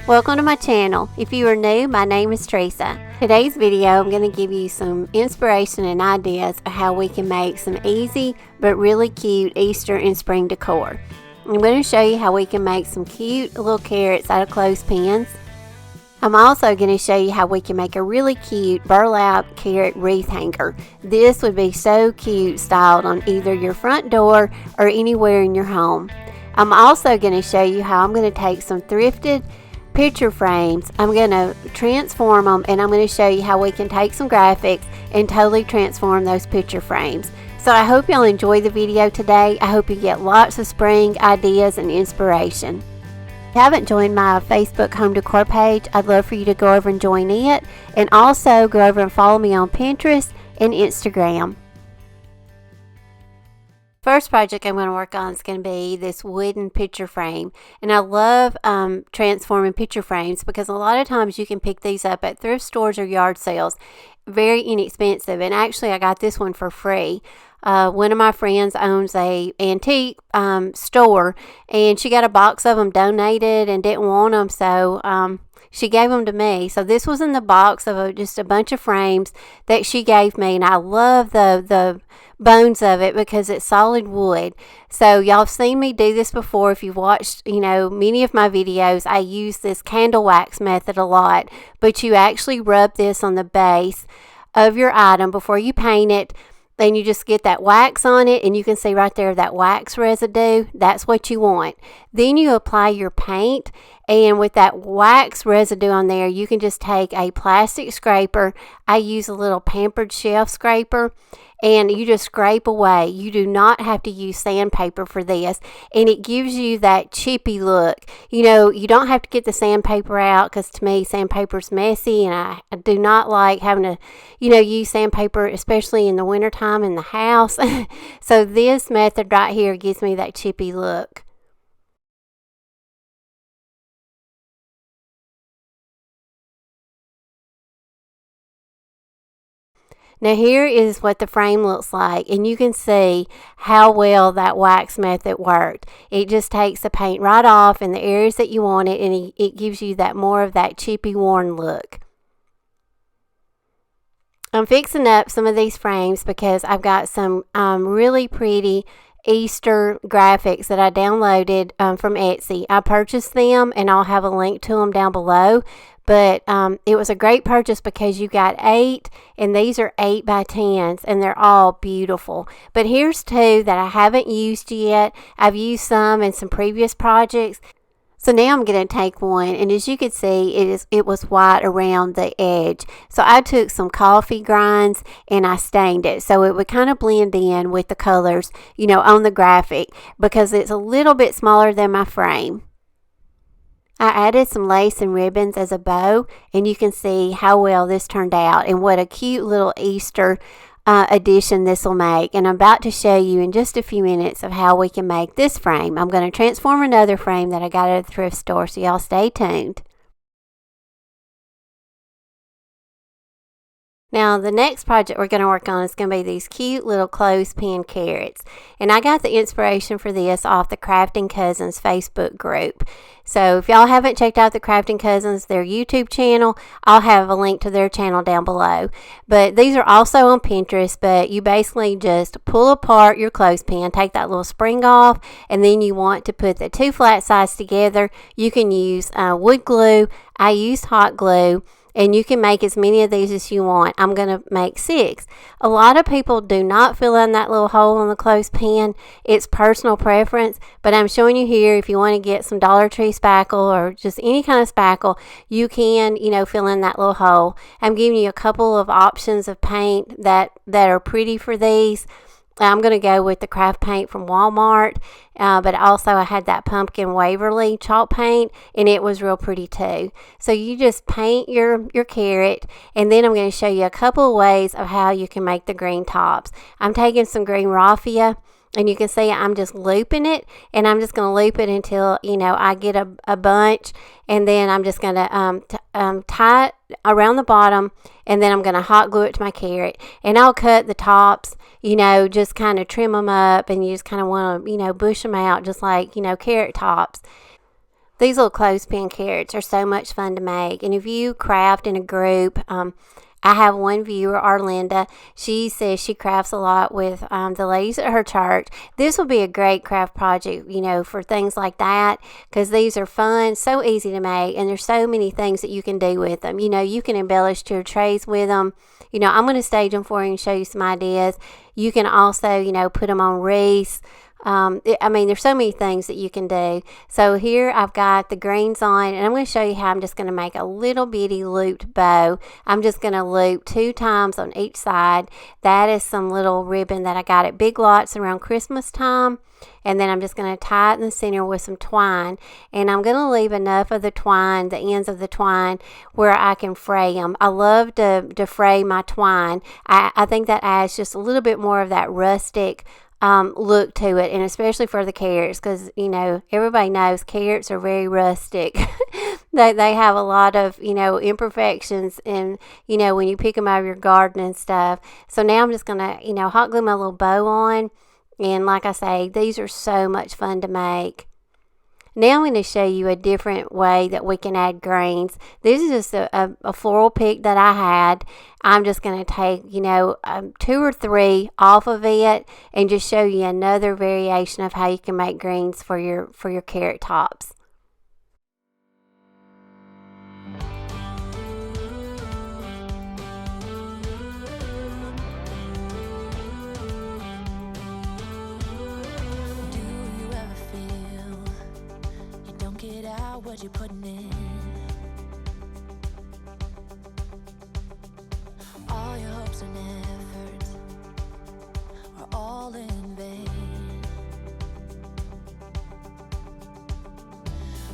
Welcome to my channel. If you are new, my name is Teresa. Today's video, I'm going to give you some inspiration and ideas of how we can make some easy but really cute Easter and spring decor. I'm going to show you how we can make some cute little carrots out of clothespins. I'm also going to show you how we can make a really cute burlap carrot wreath hanger. This would be so cute styled on either your front door or anywhere in your home. I'm also going to show you how I'm going to take some thrifted picture frames. I'm going to transform them, and I'm going to show you how we can take some graphics and totally transform those picture frames. So I hope you'll enjoy the video today. I hope you get lots of spring ideas and inspiration. If you haven't joined my Facebook home decor page, I'd love for you to go over and join it, and also go over and follow me on Pinterest and Instagram. First project I'm going to work on is going to be this wooden picture frame, and I love transforming picture frames because a lot of times you can pick these up at thrift stores or yard sales, very inexpensive. And actually I got this one for free. One of my friends owns a antique store, and she got a box of them donated and didn't want them, so she gave them to me. So this was in the box of just a bunch of frames that she gave me, and I love the bones of it because it's solid wood. So y'all have seen me do this before. If you've watched, many of my videos, I use this candle wax method a lot, but you actually rub this on the base of your item before you paint it. Then you just get that wax on it, and you can see right there that wax residue. That's what you want. Then you apply your paint, and with that wax residue on there, you can just take a plastic scraper. I use a little Pampered Chef scraper, and you just scrape away. You do not have to use sandpaper for this, and it gives you that chippy look. You don't have to get the sandpaper out, because to me sandpaper's messy, and I do not like having to use sandpaper, especially in the wintertime in the house. So this method right here gives me that chippy look. Now here is what the frame looks like, and you can see how well that wax method worked. It just takes the paint right off in the areas that you want it, and it gives you that more of that chippy worn look. I'm fixing up some of these frames because I've got some really pretty Easter graphics that I downloaded from Etsy. I purchased them, and I'll have a link to them down below. But it was a great purchase because you got 8, and these are 8x10s, and they're all beautiful. But here's 2 that I haven't used yet. I've used some in some previous projects. So now I'm going to take one, and as you can see, it was white around the edge. So I took some coffee grinds and I stained it so it would kind of blend in with the colors, on the graphic, because it's a little bit smaller than my frame. I added some lace and ribbons as a bow, and you can see how well this turned out and what a cute little Easter addition this will make. And I'm about to show you in just a few minutes of how we can make this frame. I'm going to transform another frame that I got at a thrift store, so y'all stay tuned. Now, the next project we're going to work on is going to be these cute little clothespin carrots. And I got the inspiration for this off the Crafting Cousins Facebook group. So if y'all haven't checked out the Crafting Cousins, their YouTube channel, I'll have a link to their channel down below. But these are also on Pinterest, but you basically just pull apart your clothespin, take that little spring off, and then you want to put the 2 flat sides together. You can use wood glue. I used hot glue. And you can make as many of these as you want. I'm going to make 6. A lot of people do not fill in that little hole in the clothespin. It's personal preference, but I'm showing you here, if you want to get some Dollar Tree spackle or just any kind of spackle, you can, fill in that little hole. I'm giving you a couple of options of paint that are pretty for these. I'm going to go with the craft paint from Walmart, but also I had that pumpkin Waverly chalk paint, and it was real pretty too. So you just paint your carrot, and then I'm going to show you a couple of ways of how you can make the green tops. I'm taking some green raffia, and you can see I'm just looping it, and I'm just going to loop it until I get a bunch, and then I'm just going to tie it around the bottom, and then I'm going to hot glue it to my carrot, and I'll cut the tops, just kind of trim them up, and you just kind of want to bush them out just like carrot tops. These little clothespin carrots are so much fun to make. And if you craft in a group, I have one viewer, Arlinda. She says she crafts a lot with the ladies at her church. This will be a great craft project, for things like that, because these are fun, so easy to make, and there's so many things that you can do with them. You can embellish your trays with them. I'm going to stage them for you and show you some ideas. You can also, put them on wreaths. There's so many things that you can do. So here I've got the greens on, and I'm going to show you how I'm just going to make a little bitty looped bow. I'm just going to loop 2 times on each side. That is some little ribbon that I got at Big Lots around Christmas time. And then I'm just going to tie it in the center with some twine. And I'm going to leave enough of the twine, the ends of the twine, where I can fray them. I love to fray my twine. I think that adds just a little bit more of that rustic look to it, and especially for the carrots, because everybody knows carrots are very rustic. they have a lot of imperfections, and when you pick them out of your garden and stuff. So now I'm just gonna hot glue my little bow on, and like I say, these are so much fun to make. Now I'm going to show you a different way that we can add greens. This is just a floral pick that I had. I'm just going to take, 2 or 3 off of it and just show you another variation of how you can make greens for your carrot tops. What you're putting in, all your hopes and efforts are all in vain.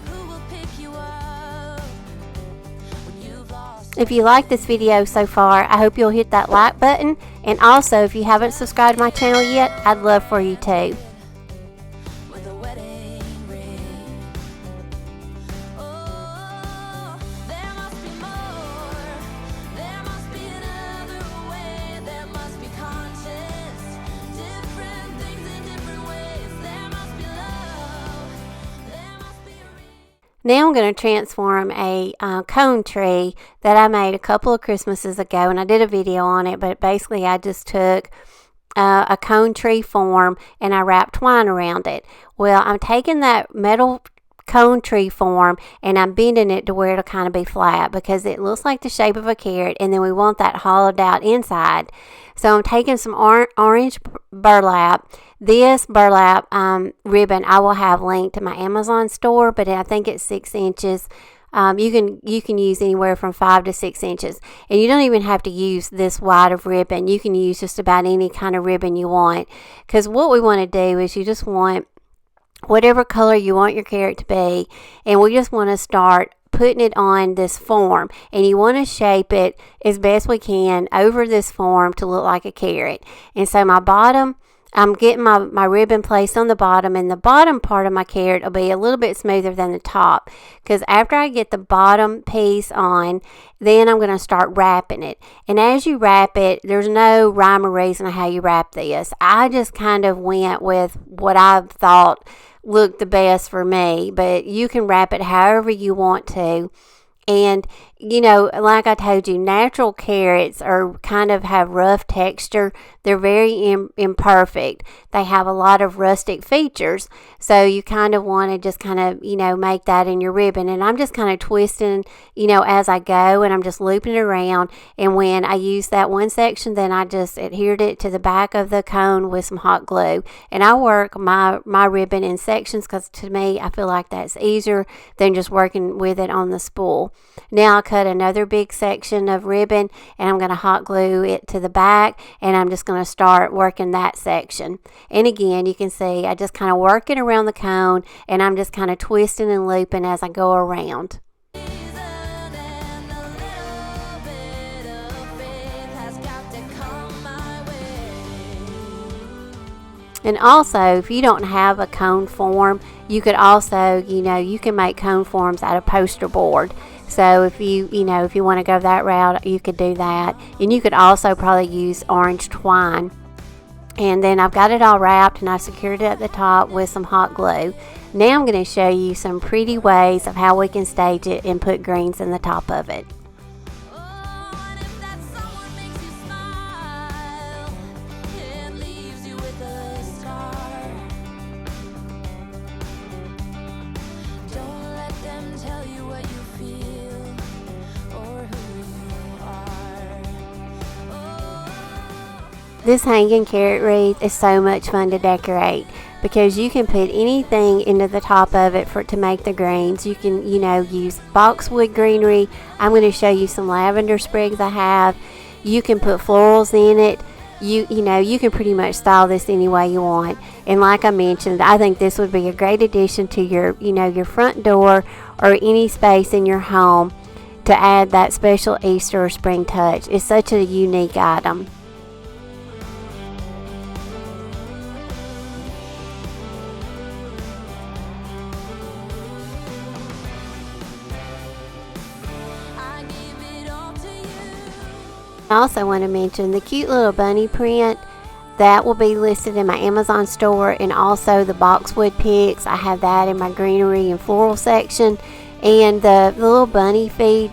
Who will pick you up when you've lost? If you like this video so far, I hope you'll hit that like button, and also if you haven't subscribed to my channel yet, I'd love for you to. Now I'm going to transform a cone tree that I made a couple of Christmases ago, and I did a video on it, but basically I just took a cone tree form and I wrapped twine around it. Well, I'm taking that metal cone tree form and I'm bending it to where it'll kind of be flat, because it looks like the shape of a carrot, and then we want that hollowed out inside. So I'm taking some orange burlap. This burlap ribbon I will have linked to my Amazon store, but I think it's 6 inches. You can use anywhere from 5 to 6 inches, and you don't even have to use this wide of ribbon. You can use just about any kind of ribbon you want, because what we want to do is you just want whatever color you want your carrot to be, and we just want to start putting it on this form, and you want to shape it as best we can over this form to look like a carrot. And so my bottom, I'm getting my ribbon placed on the bottom, and the bottom part of my carrot will be a little bit smoother than the top, because after I get the bottom piece on, then I'm going to start wrapping it. And as you wrap it, there's no rhyme or reason on how you wrap this. I just kind of went with what I thought looked the best for me, but you can wrap it however you want to. And like I told you, natural carrots are kind of have rough texture. They're very imperfect. They have a lot of rustic features. So you kind of want to just kind of, make that in your ribbon. And I'm just kind of twisting, as I go, and I'm just looping it around. And when I use that one section, then I just adhered it to the back of the cone with some hot glue. And I work my ribbon in sections, because to me, I feel like that's easier than just working with it on the spool. Now I'll cut another big section of ribbon, and I'm going to hot glue it to the back, and I'm just going to start working that section. And again, you can see I just kind of work it around the cone, and I'm just kind of twisting and looping as I go around. And also, if you don't have a cone form, you could also, you can make cone forms out of poster board. So if you want to go that route, you could do that. And you could also probably use orange twine. And then I've got it all wrapped, and I secured it at the top with some hot glue. Now I'm going to show you some pretty ways of how we can stage it and put greens in the top of it. This hanging carrot wreath is so much fun to decorate because you can put anything into the top of it to make the greens. You can, use boxwood greenery. I'm going to show you some lavender sprigs I have. You can put florals in it. You can pretty much style this any way you want. And like I mentioned, I think this would be a great addition to your front door or any space in your home to add that special Easter or spring touch. It's such a unique item. I also want to mention the cute little bunny print that will be listed in my Amazon store, and also the boxwood picks. I have that in my greenery and floral section, and the little bunny feed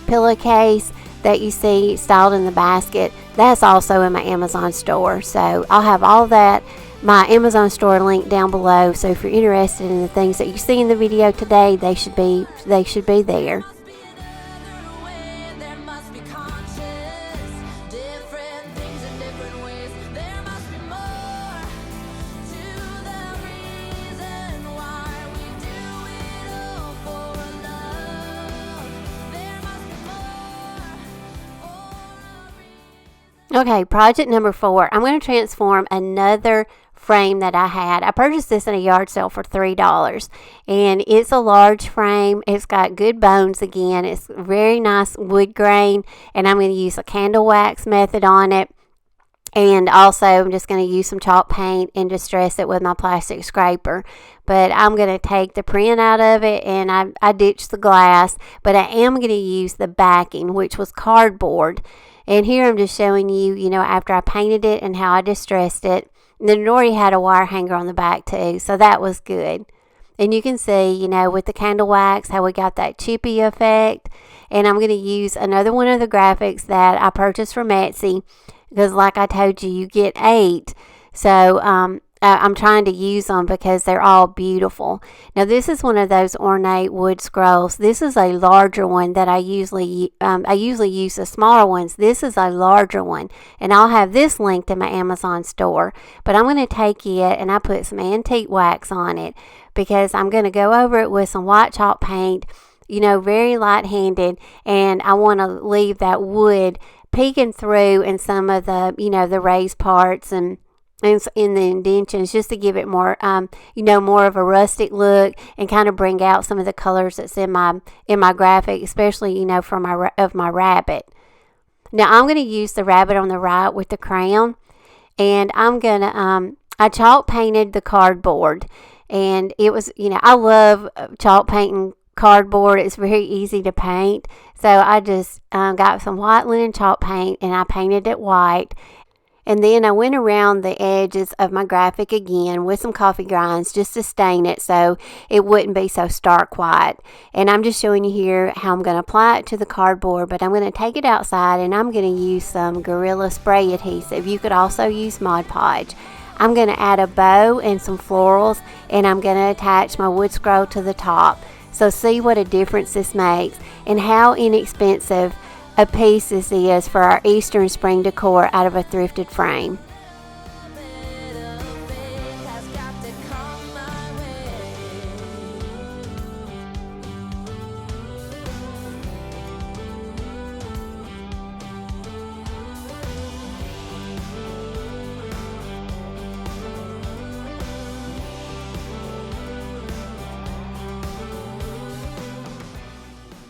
pillowcase that you see styled in the basket, that's also in my Amazon store. So I'll have all that, my Amazon store link down below. So if you're interested in the things that you see in the video today, they should be there. Okay, project number 4. I'm going to transform another frame that I had. I purchased this in a yard sale for $3, and it's a large frame. It's got good bones again. It's very nice wood grain, and I'm going to use a candle wax method on it. And also, I'm just going to use some chalk paint and distress it with my plastic scraper. But I'm going to take the print out of it, and I ditched the glass. But I am going to use the backing, which was cardboard. And here I'm just showing you, after I painted it and how I distressed it. And then it already had a wire hanger on the back too, so that was good. And you can see, with the candle wax, how we got that chippy effect. And I'm going to use another one of the graphics that I purchased from Etsy, because like I told you, you get 8. So I'm trying to use them because they're all beautiful. Now this is one of those ornate wood scrolls. This is a larger one that I usually use the smaller ones. This is a larger one, and I'll have this linked in my Amazon store. But I'm going to take it and I put some antique wax on it because I'm going to go over it with some white chalk paint, very light-handed, and I want to leave that wood peeking through in some of the, the raised parts and in the indentions, just to give it more, more of a rustic look and kind of bring out some of the colors that's in my graphic, especially, for my rabbit. Now I'm going to use the rabbit on the right with the crown, and I'm going to, I chalk painted the cardboard, and it was, I love chalk painting cardboard. It's very easy to paint. So I just got some white linen chalk paint and I painted it white. And then I went around the edges of my graphic again with some coffee grinds just to stain it so it wouldn't be so stark white. And I'm just showing you here how I'm going to apply it to the cardboard, but I'm going to take it outside and I'm going to use some Gorilla Spray adhesive. You could also use Mod Podge. I'm going to add a bow and some florals, and I'm going to attach my wood scroll to the top. So see what a difference this makes and how inexpensive a piece this is for our Easter and spring decor out of a thrifted frame.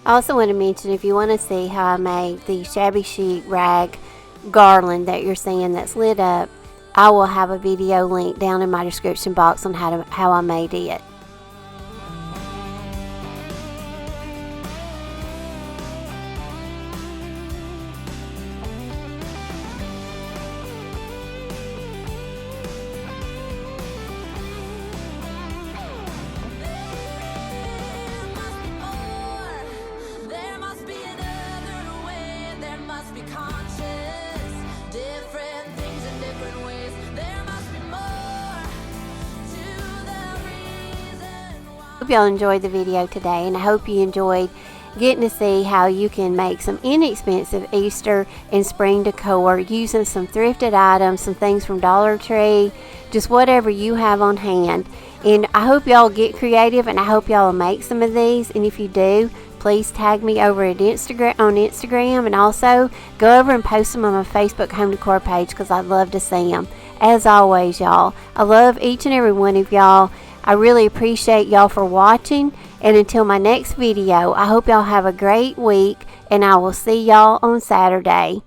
I also want to mention, if you want to see how I made the shabby chic rag garland that you're seeing that's lit up, I will have a video link down in my description box on how I made it. Hope y'all enjoyed the video today, and I hope you enjoyed getting to see how you can make some inexpensive Easter and spring decor using some thrifted items, some things from Dollar Tree, just whatever you have on hand. And I hope y'all get creative, and I hope y'all will make some of these. And if you do, please tag me over at Instagram, and also go over and post them on my Facebook home decor page, because I'd love to see them. As always, y'all, I love each and every one of y'all. I really appreciate y'all for watching, and until my next video, I hope y'all have a great week, and I will see y'all on Saturday.